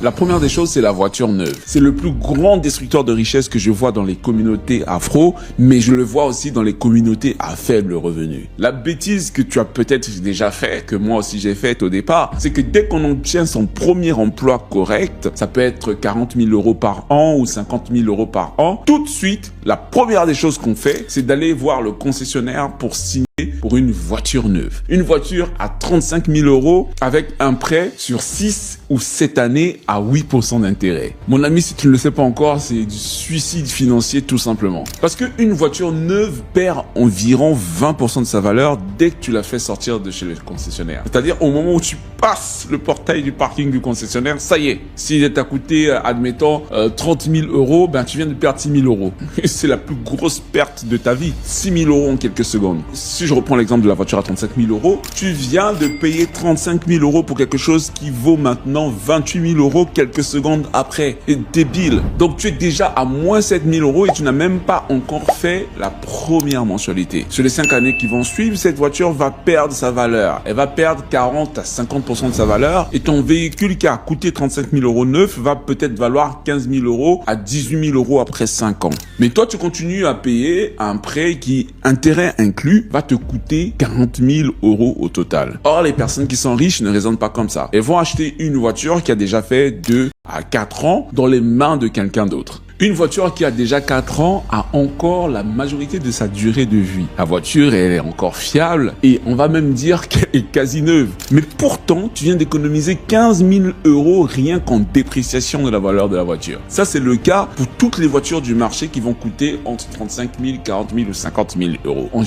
La première des choses, c'est la voiture neuve. C'est le plus grand destructeur de richesse que je vois dans les communautés afro, mais je le vois aussi dans les communautés à faible revenu. La bêtise que tu as peut-être déjà fait, que moi aussi j'ai faite au départ, c'est que dès qu'on obtient son premier emploi correct, ça peut être 40 000 euros par an ou 50 000 euros par an, tout de suite, la première des choses qu'on fait, c'est d'aller voir le concessionnaire pour signer pour une voiture neuve. Une voiture à 35 000 euros avec un prêt sur 6 ou 7 années à 8% d'intérêt. Mon ami, si tu ne le sais pas encore, c'est du suicide financier tout simplement. Parce qu'une voiture neuve perd environ 20% de sa valeur dès que tu la fais sortir de chez le concessionnaire. C'est-à-dire au moment où tu passes le portail du parking du concessionnaire, ça y est. S'il t'a coûté, admettons, 30 000 euros, ben tu viens de perdre 6 000 euros. Et c'est la plus grosse perte de ta vie. 6 000 euros en quelques secondes. Si je reprends l'exemple de la voiture à 35 000 euros, tu viens de payer 35 000 euros pour quelque chose qui vaut maintenant 28 000 euros quelques secondes après. C'est débile. Donc tu es déjà à moins 7 000 euros et tu n'as même pas encore fait la première mensualité. Sur les 5 années qui vont suivre, cette voiture va perdre sa valeur. Elle va perdre 40 à 50% de sa valeur et ton véhicule qui a coûté 35 000 euros neuf va peut-être valoir 15 000 euros à 18 000 euros après 5 ans. Mais toi, tu continues à payer un prêt qui, intérêt inclus, va te coûter 40 000 euros au total. Or, les personnes qui sont riches ne raisonnent pas comme ça. Elles vont acheter une voiture qui a déjà fait 2 à 4 ans dans les mains de quelqu'un d'autre. Une voiture qui a déjà 4 ans a encore la majorité de sa durée de vie. La voiture, elle est encore fiable et on va même dire qu'elle est quasi neuve. Mais pourtant, tu viens d'économiser 15 000 euros rien qu'en dépréciation de la valeur de la voiture. Ça, c'est le cas pour toutes les voitures du marché qui vont coûter entre 35 000, 40 000 ou 50 000 euros.